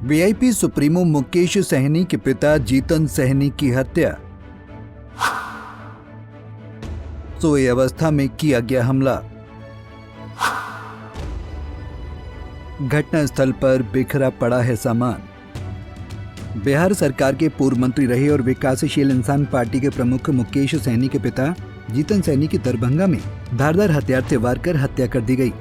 VIP supremo Mukesh Sahni के पिता जीतन सहनी की हत्या। सोई अवस्था में किया गया हमला। घटनास्थल पर बिखरा पड़ा है सामान। बिहार सरकार के पूर्व मंत्री रहे और विकासशील इंसान पार्टी के प्रमुख मुकेश सहनी के पिता जीतन सहनी की दरभंगा में धारदार हथियार से वार कर हत्या कर दी गई।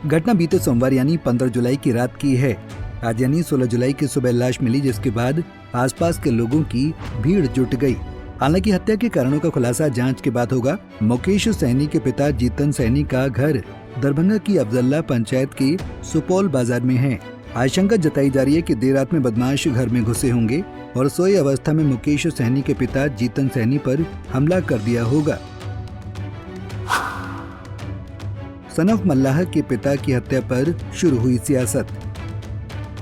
घटना बीते सोमवार यानी 15 जुलाई की रात की है। आज यानी 16 जुलाई की सुबह लाश मिली, जिसके बाद आसपास के लोगों की भीड़ जुट गई। हालांकि हत्या के कारणों का खुलासा जांच के बाद होगा। मुकेश सहनी के पिता जीतन सहनी का घर दरभंगा की अफजल्ला पंचायत के सुपौल बाजार में है। आशंका जताई जा रही है कि देर रात में बदमाश घर में घुसे होंगे और सोई अवस्था में मुकेश सहनी के पिता जीतन सहनी पर हमला कर दिया होगा। सनफ मल्लाह के पिता की हत्या पर शुरू हुई सियासत।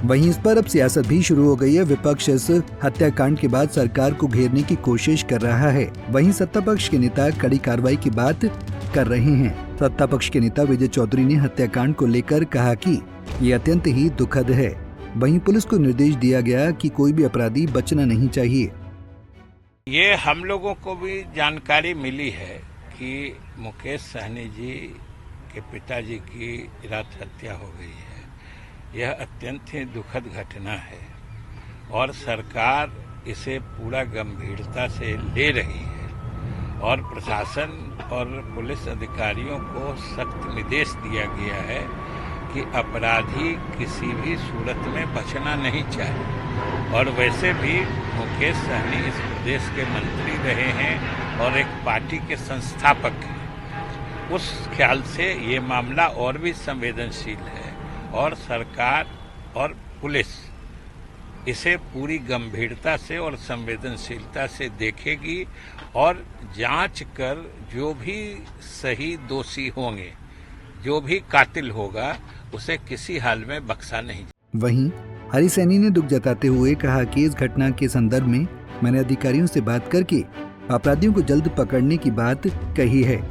वहीं इस पर अब सियासत भी शुरू हो गई है। विपक्ष इस हत्याकांड के बाद सरकार को घेरने की कोशिश कर रहा है। वहीं सत्ता पक्ष के नेता कड़ी कार्रवाई की बात कर रहे हैं। सत्ता पक्ष के नेता विजय चौधरी ने हत्याकांड को लेकर कहा कि ये अत्यंत ही दुखद है। वहीं पुलिस को निर्देश दिया गया कि कोई भी अपराधी बचना नहीं चाहिए। ये हम लोगों को भी जानकारी मिली है कि मुकेश सहनी जी के पिताजी की रात हत्या हो गई है। यह अत्यंत ही दुखद घटना है और सरकार इसे पूरा गंभीरता से ले रही है और प्रशासन और पुलिस अधिकारियों को सख्त निर्देश दिया गया है कि अपराधी किसी भी सूरत में बचना नहीं चाहिए। और वैसे भी मुकेश सहनी इस प्रदेश के मंत्री रहे हैं और एक पार्टी के संस्थापक हैं। उस ख्याल से ये मामला और भी संवेदनशील है और सरकार और पुलिस इसे पूरी गंभीरता से और संवेदनशीलता से देखेगी और जांच कर जो भी सही दोषी होंगे, जो भी कातिल होगा, उसे किसी हाल में बख्शा नहीं। वहीं हरि सैनी ने दुख जताते हुए कहा कि इस घटना के संदर्भ में मैंने अधिकारियों से बात करके अपराधियों को जल्द पकड़ने की बात कही है।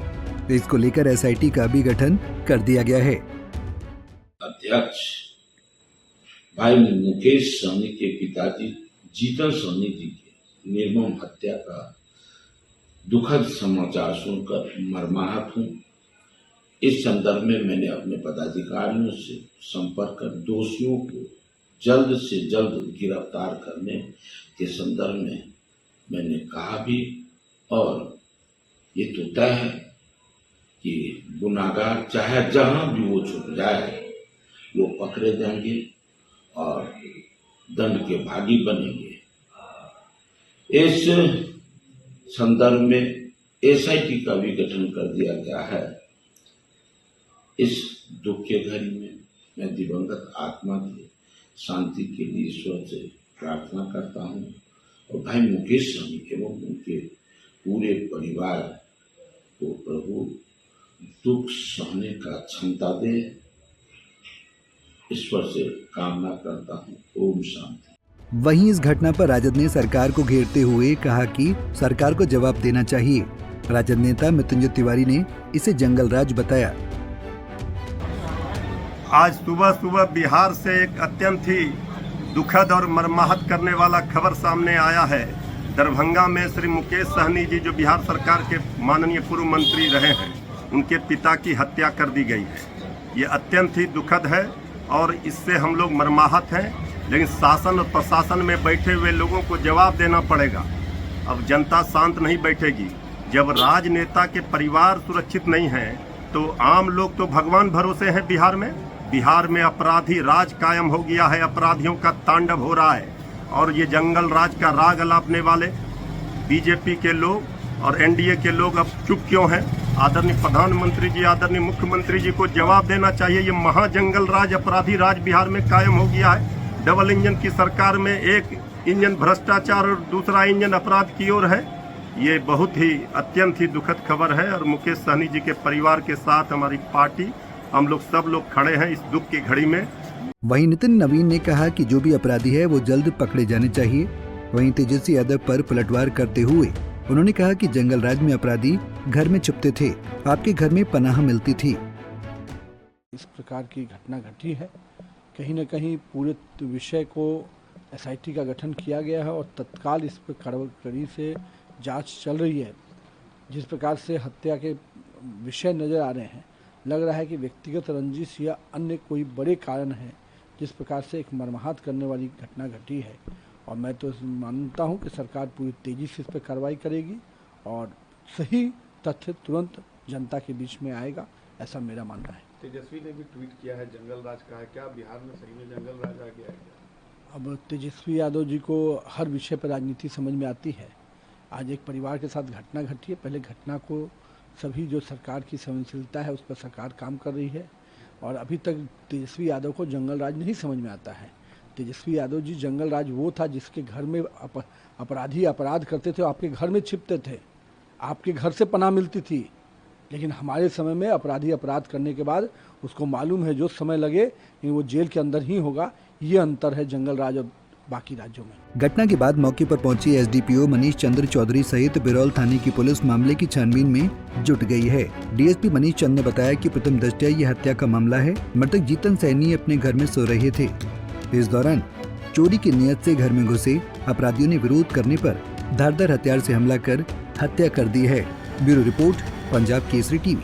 इसको लेकर एसआईटी का भी गठन कर दिया गया है। अध्यक्ष भाई मुकेश सहनी के पिताजी जीतन सहनी जी की निर्मम हत्या का दुखद समाचार सुनकर मर्माहत हूँ। इस संदर्भ में मैंने अपने पदाधिकारियों से संपर्क कर दोषियों को जल्द से जल्द गिरफ्तार करने के संदर्भ में मैंने कहा भी, और ये तो तय है कि गुनाहगार चाहे जहां भी वो छुप जाए वो पकड़े जाएंगे और दंड के भागी बनेंगे। इस संदर्भ में एसआईटी का भी गठन कर दिया गया है। इस दुख के घड़ी में मैं दिवंगत आत्मा की शांति के लिए ईश्वर से प्रार्थना करता हूँ और भाई मुकेश सहनी एवं उनके पूरे परिवार को प्रभु दुख सहने का क्षमता दे, ईश्वर से कामना करता हूँ। ओम शांति। वहीं इस घटना पर राजद ने सरकार को घेरते हुए कहा कि सरकार को जवाब देना चाहिए। राजद नेता मृत्युंजय तिवारी ने इसे जंगल राज बताया। आज सुबह सुबह बिहार से एक अत्यंत ही दुखद और मर्माहत करने वाला खबर सामने आया है। दरभंगा में श्री मुकेश सहनी जी, जो बिहार सरकार के माननीय पूर्व मंत्री रहे हैं, उनके पिता की हत्या कर दी गई है। ये अत्यंत ही दुखद है और इससे हम लोग मर्माहत हैं, लेकिन शासन और प्रशासन में बैठे हुए लोगों को जवाब देना पड़ेगा। अब जनता शांत नहीं बैठेगी। जब राजनेता के परिवार सुरक्षित नहीं हैं तो आम लोग तो भगवान भरोसे हैं। बिहार में अपराधी राज कायम हो गया है, अपराधियों का तांडव हो रहा है और ये जंगल राज का राग अलापने वाले बीजेपी के लोग और एनडीए के लोग अब चुप क्यों हैं? आदरणीय प्रधानमंत्री जी, आदरणीय मुख्यमंत्री जी को जवाब देना चाहिए। ये महाजंगल राज, अपराधी राज बिहार में कायम हो गया है। डबल इंजन की सरकार में एक इंजन भ्रष्टाचार और दूसरा इंजन अपराध की ओर है। ये बहुत ही अत्यंत ही दुखद खबर है और मुकेश सहनी जी के परिवार के साथ हमारी पार्टी, हम लोग सब लोग खड़े हैं इस दुख की घड़ी में। वहीं नितिन नवीन ने कहा कि जो भी अपराधी है वो जल्द पकड़े जाने चाहिए। वहीं तेजस्वी यादव पर पलटवार करते हुए उन्होंने कहा कि जंगल राज में अपराधी घर में छुपते थे, आपके घर में पनाह मिलती थी। इस प्रकार की घटना घटी है, कहीं न कहीं पूरे विषय को एसआईटी का गठन किया गया है और तत्काल इस पर कड़ी से जांच चल रही है। जिस प्रकार से हत्या के विषय नज़र आ रहे हैं, लग रहा है कि व्यक्तिगत रंजिश या अन्य कोई बड़े कारण हैं जिस प्रकार से एक मर्माहत करने वाली घटना घटी है। और मैं तो मानता हूं कि सरकार पूरी तेज़ी से इस पर कार्रवाई करेगी और सही तथ्य तुरंत जनता के बीच में आएगा, ऐसा मेरा मानना है। तेजस्वी ने भी ट्वीट किया है, जंगल राज कहा है, क्या बिहार में सही में जंगल राज आ गया है? अब तेजस्वी यादव जी को हर विषय पर राजनीति समझ में आती है। आज एक परिवार के साथ घटना घटी है, पहले घटना को सभी जो सरकार की संवेदनशीलता है उस पर सरकार काम कर रही है और अभी तक तेजस्वी यादव को जंगल राज नहीं समझ में आता है। तेजस्वी यादव जी जंगल राज वो था जिसके घर में अपराधी अपराध करते थे, आपके घर में छिपते थे, आपके घर से पनाह मिलती थी। लेकिन हमारे समय में अपराधी अपराध करने के बाद उसको मालूम है जो समय लगे वो जेल के अंदर ही होगा। ये अंतर है जंगल राज और बाकी राज्यों में। घटना के बाद मौके पर पहुंची एसडीपीओ मनीष चंद्र चौधरी सहित बिरौल थाने की पुलिस मामले की छानबीन में जुट गई है। डीएसपी मनीष चंद ने बताया कि प्रथम दृष्टया ये हत्या का मामला है। मृतक जीतन सैनी अपने घर में सो रहे थे। इस दौरान चोरी की नियत से घर में घुसे अपराधियों ने विरोध करने पर धारदार हथियार से हमला कर हत्या कर दी है। Bureau report, Punjab Kesari TV.